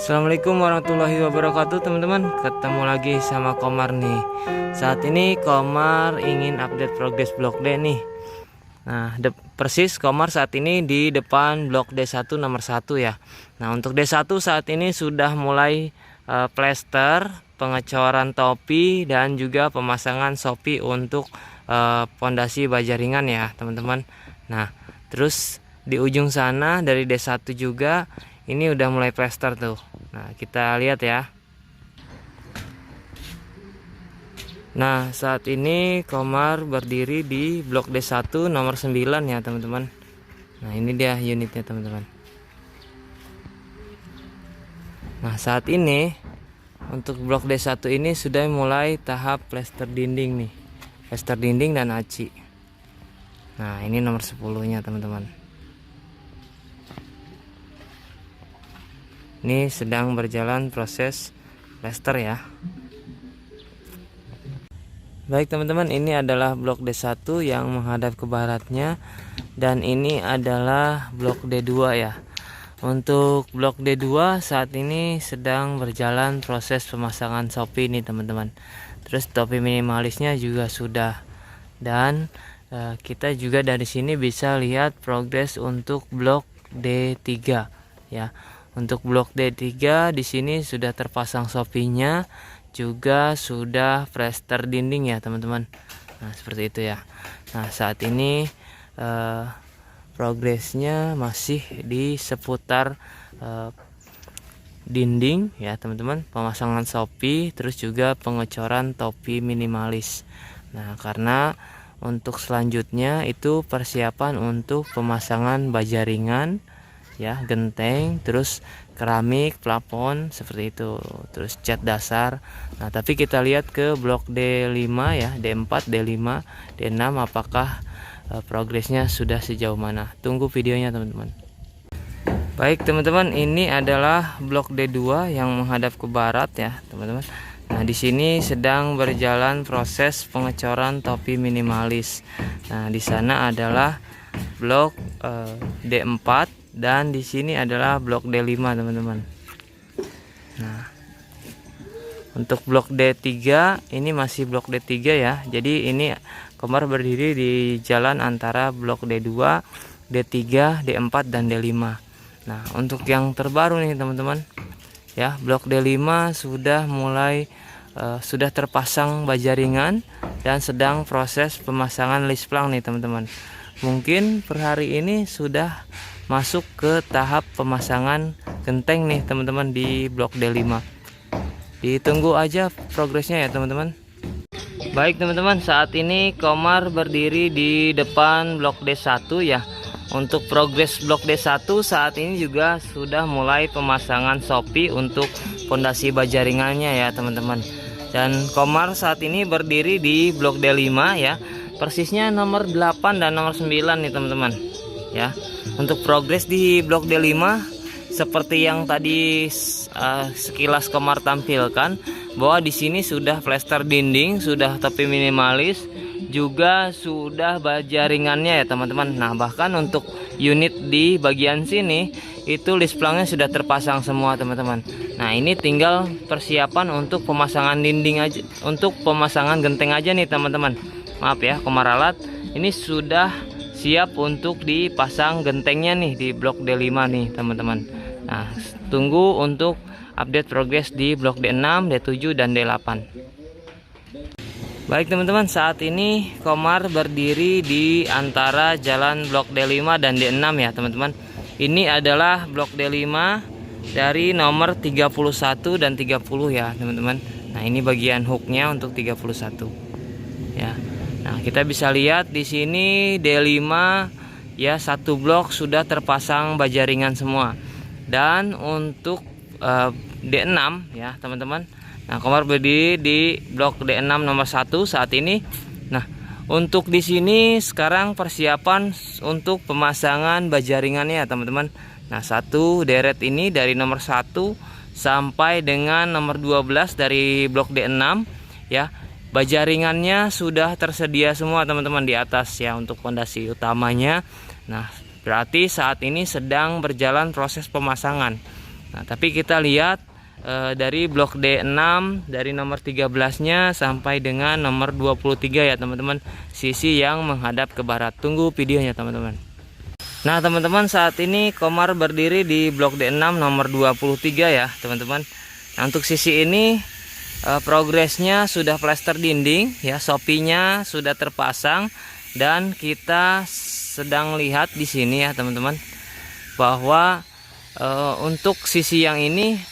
Assalamualaikum warahmatullahi wabarakatuh teman-teman. Ketemu lagi sama Komar nih. Saat ini Komar ingin update progres blok D nih. Nah persis Komar saat ini di depan blok D1 nomor 1 ya. Nah untuk D1 saat ini sudah mulai plester, pengecoran topi, dan juga pemasangan sopi untuk pondasi baja ringan ya teman-teman. Nah terus di ujung sana dari D1 juga ini udah mulai plester tuh. Nah kita lihat ya. Nah saat ini Komar berdiri di blok D1 nomor 9 ya teman-teman. Nah ini dia unitnya teman-teman. Nah saat ini untuk blok D1 ini sudah mulai tahap plester dinding nih. Plester dinding dan aci. Nah ini nomor 10 nya teman-teman. Ini sedang berjalan proses plester ya. Baik teman-teman, ini adalah blok D1 yang menghadap ke baratnya, dan ini adalah blok D2 ya. Untuk blok D2 saat ini sedang berjalan proses pemasangan sopi nih teman-teman. Terus topi minimalisnya juga sudah, dan kita juga dari sini bisa lihat progres untuk blok D3 ya. Untuk blok D3 di sini sudah terpasang sopinya, juga sudah plester dinding ya teman-teman. Nah seperti itu ya. Nah saat ini progresnya masih di seputar dinding ya teman-teman, pemasangan sopi, terus juga pengecoran topi minimalis. Nah karena untuk selanjutnya itu persiapan untuk pemasangan baja ringan ya, genteng, terus keramik, plafon seperti itu, terus cat dasar. Nah tapi kita lihat ke blok D5 ya, D4, D5, D6 apakah progresnya sudah sejauh mana. Tunggu videonya teman-teman. Baik teman-teman, ini adalah blok D2 yang menghadap ke barat ya teman-teman. Nah di sini sedang berjalan proses pengecoran topi minimalis. Nah di sana adalah blok D4, dan di sini adalah blok D5 teman-teman. Nah untuk blok D3 ini masih blok D3 ya. Jadi ini Komar berdiri di jalan antara blok D2, D3, D4 dan D5. Nah untuk yang terbaru nih teman-teman ya, blok D5 sudah mulai sudah terpasang baja ringan dan sedang proses pemasangan lisplang nih teman-teman. Mungkin per hari ini sudah masuk ke tahap pemasangan genteng nih teman-teman di blok D5. Ditunggu aja progresnya ya teman-teman. Baik teman-teman, saat ini Komar berdiri di depan blok D1 ya. Untuk progres blok D1 saat ini juga sudah mulai pemasangan sopi untuk pondasi baja ringannya ya teman-teman. Dan Komar saat ini berdiri di blok D5 ya. Persisnya nomor 8 dan nomor 9 nih teman-teman ya. Untuk progres di blok D5 seperti yang tadi sekilas Komar tampilkan, bahwa di sini sudah plester dinding, sudah topi minimalis, juga sudah baja ringannya ya teman-teman. Nah bahkan untuk unit di bagian sini itu lisplangnya sudah terpasang semua teman-teman. Nah ini tinggal persiapan untuk pemasangan dinding aja, untuk pemasangan genteng aja nih teman-teman. Maaf ya, Komar Alat ini sudah siap untuk dipasang gentengnya nih di blok D5 nih teman-teman. Nah tunggu untuk update progres di blok D6, D7 dan D8. Baik teman-teman, saat ini Komar berdiri di antara jalan blok D5 dan D6 ya teman-teman. Ini adalah blok D5 dari nomor 31 dan 30 ya teman-teman. Nah ini bagian hooknya untuk 31 ya. Nah kita bisa lihat di sini D5 ya, satu blok sudah terpasang baja ringan semua. Dan untuk D6 ya teman-teman. Nah Komar berdiri di blok D6 nomor 1 saat ini. Nah untuk di sini sekarang persiapan untuk pemasangan baja ringannya ya teman-teman. Nah satu deret ini dari nomor 1 sampai dengan nomor 12 dari blok D6 ya. Baja ringannya sudah tersedia semua teman-teman di atas ya untuk pondasi utamanya. Nah berarti saat ini sedang berjalan proses pemasangan. Nah, tapi kita lihat dari blok D6 dari nomor 13-nya sampai dengan nomor 23 ya teman-teman, sisi yang menghadap ke barat. Tunggu videonya teman-teman. Nah teman-teman, saat ini Komar berdiri di blok D6 nomor 23 ya teman-teman. Nah, untuk sisi ini progresnya sudah plester dinding ya, sopinya sudah terpasang, dan kita sedang lihat di sini ya teman-teman bahwa untuk sisi yang ini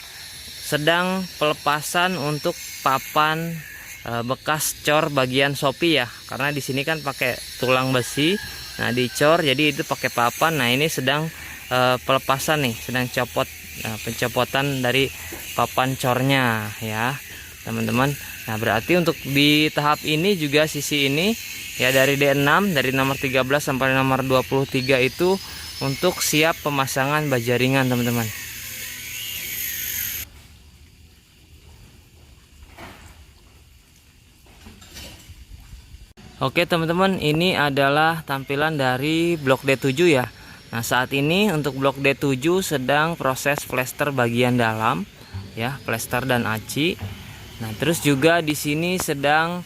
sedang pelepasan untuk papan bekas cor bagian sopi ya, karena di sini kan pakai tulang besi. Nah dicor jadi itu pakai papan. Nah ini sedang pelepasan nih, sedang copot, pencopotan dari papan cornya ya teman-teman. Nah berarti untuk di tahap ini juga sisi ini ya, dari D6 dari nomor 13 sampai nomor 23 itu untuk siap pemasangan baja ringan teman-teman. Oke teman-teman, ini adalah tampilan dari blok D7 ya. Nah saat ini untuk blok D7 sedang proses plester bagian dalam ya, plester dan aci. Nah terus juga di sini sedang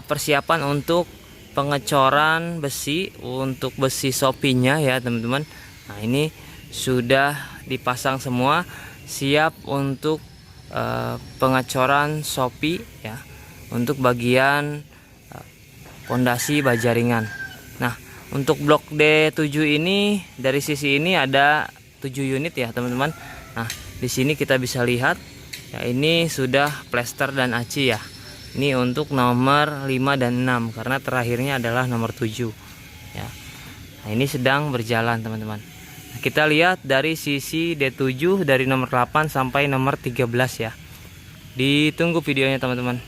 persiapan untuk pengecoran besi untuk besi sopinya ya teman-teman. Nah ini sudah dipasang semua, siap untuk pengecoran sopi ya, untuk bagian pondasi baja ringan. Nah untuk blok D7 ini dari sisi ini ada 7 unit ya teman-teman. Nah di sini kita bisa lihat ya, ini sudah plester dan aci ya. Ini untuk nomor 5 dan 6 karena terakhirnya adalah nomor 7 ya. Nah ini sedang berjalan teman-teman. Nah, kita lihat dari sisi D7 dari nomor 8 sampai nomor 13 ya. Ditunggu videonya teman-teman.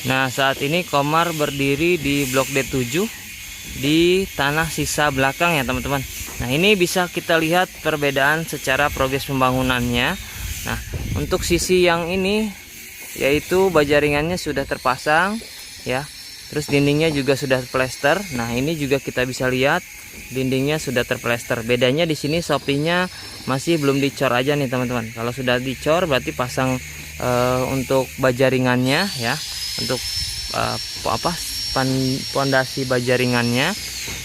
Nah saat ini Komar berdiri di blok D7 di tanah sisa belakang ya teman-teman. Nah ini bisa kita lihat perbedaan secara progres pembangunannya. Nah untuk sisi yang ini yaitu baja ringannya sudah terpasang ya, terus dindingnya juga sudah plester. Nah ini juga kita bisa lihat dindingnya sudah terplester. Bedanya di sini sopinya masih belum dicor aja nih teman-teman. Kalau sudah dicor berarti pasang untuk baja ringannya ya, untuk pondasi baja ringannya.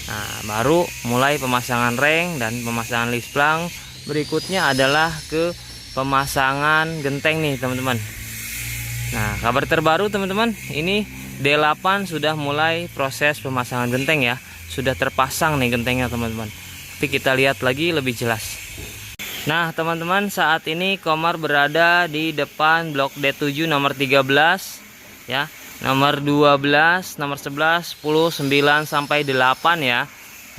Nah baru mulai pemasangan reng dan pemasangan lisplang. Berikutnya adalah ke pemasangan genteng nih teman-teman. Nah kabar terbaru teman-teman, ini D8 sudah mulai proses pemasangan genteng ya, sudah terpasang nih gentengnya teman-teman. Tapi kita lihat lagi lebih jelas. Nah teman-teman, saat ini Komar berada di depan blok D7 nomor 13 ya, nomor 12, nomor 11, 10, 9 sampai 8 ya.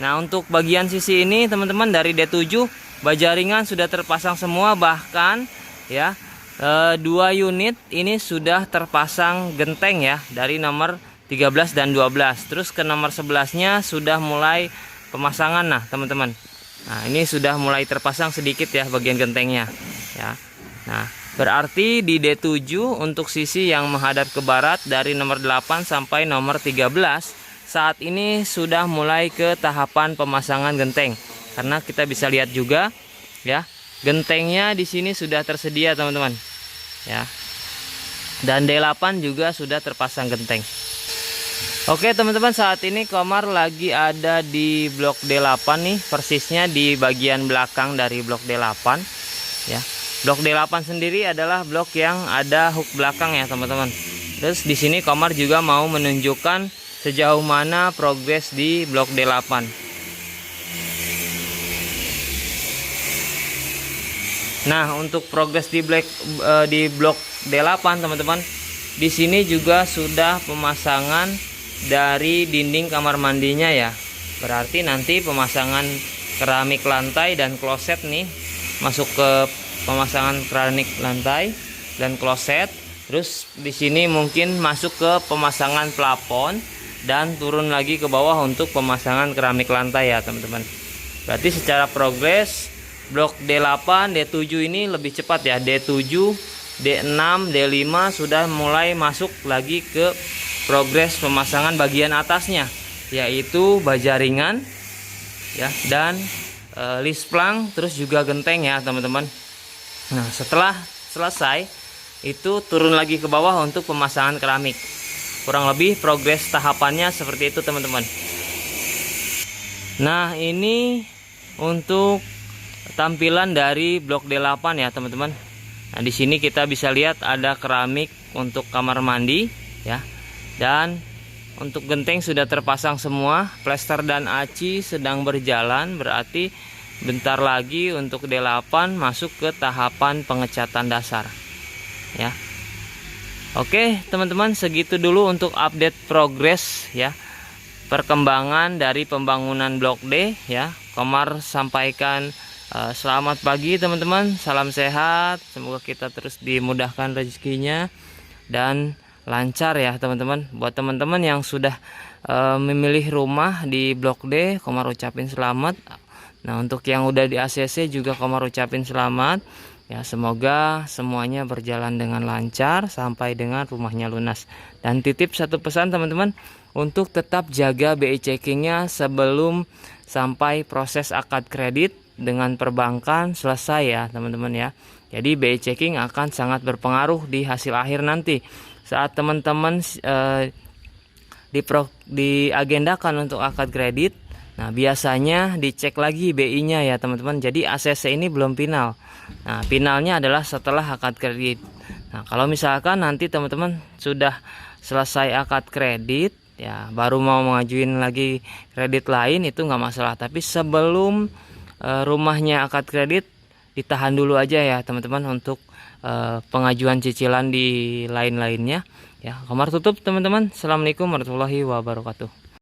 Nah untuk bagian sisi ini teman-teman, dari D7 baja ringan sudah terpasang semua, bahkan ya 2 unit ini sudah terpasang genteng ya, dari nomor 13 dan 12. Terus ke nomor 11-nya sudah mulai pemasangan. Nah teman-teman, nah ini sudah mulai terpasang sedikit ya bagian gentengnya ya. Nah berarti di D7 untuk sisi yang menghadap ke barat dari nomor 8 sampai nomor 13 saat ini sudah mulai ke tahapan pemasangan genteng. Karena kita bisa lihat juga ya, gentengnya di sini sudah tersedia teman-teman ya. Dan D8 juga sudah terpasang genteng. Oke teman-teman, saat ini Komar lagi ada di blok D8 nih, persisnya di bagian belakang dari blok D8 ya. Blok D8 sendiri adalah blok yang ada hook belakang ya teman-teman. Terus di sini Komar juga mau menunjukkan sejauh mana progres di blok D8. Nah untuk progres di blok D8 teman-teman, di sini juga sudah pemasangan dari dinding kamar mandinya ya. Berarti nanti pemasangan keramik lantai dan kloset nih, masuk ke pemasangan keramik lantai dan kloset. Terus di sini mungkin masuk ke pemasangan plafon dan turun lagi ke bawah untuk pemasangan keramik lantai ya teman-teman. Berarti secara progres blok D8, D7 ini lebih cepat ya. D7, D6, D5 sudah mulai masuk lagi ke progres pemasangan bagian atasnya, yaitu baja ringan ya, dan lisplang, terus juga genteng ya teman-teman. Nah setelah selesai itu turun lagi ke bawah untuk pemasangan keramik. Kurang lebih progres tahapannya seperti itu teman-teman. Nah ini untuk tampilan dari blok D8 ya teman-teman. Nah di sini kita bisa lihat ada keramik untuk kamar mandi ya. Dan untuk genteng sudah terpasang semua, plester dan aci sedang berjalan, berarti bentar lagi untuk D8 masuk ke tahapan pengecatan dasar. Ya. Oke, teman-teman, segitu dulu untuk update progres ya. Perkembangan dari pembangunan blok D ya. Komar sampaikan selamat pagi teman-teman, salam sehat, semoga kita terus dimudahkan rezekinya dan lancar ya teman-teman. Buat teman-teman yang sudah memilih rumah di blok D, Komar ucapin selamat. Nah untuk yang udah di ACC juga Komar ucapin selamat ya, semoga semuanya berjalan dengan lancar sampai dengan rumahnya lunas. Dan titip satu pesan teman-teman, untuk tetap jaga BI checkingnya sebelum sampai proses akad kredit dengan perbankan selesai ya teman-teman ya. Jadi BI checking akan sangat berpengaruh di hasil akhir nanti. Saat teman-teman diagendakan untuk akad kredit, nah biasanya dicek lagi BI-nya ya teman-teman. Jadi ACC ini belum final. Nah finalnya adalah setelah akad kredit. Nah kalau misalkan nanti teman-teman sudah selesai akad kredit ya, baru mau mengajuin lagi kredit lain, itu nggak masalah. Tapi sebelum rumahnya akad kredit, ditahan dulu aja ya teman-teman untuk pengajuan cicilan di lain-lainnya ya. Komar tutup teman-teman. Assalamualaikum warahmatullahi wabarakatuh.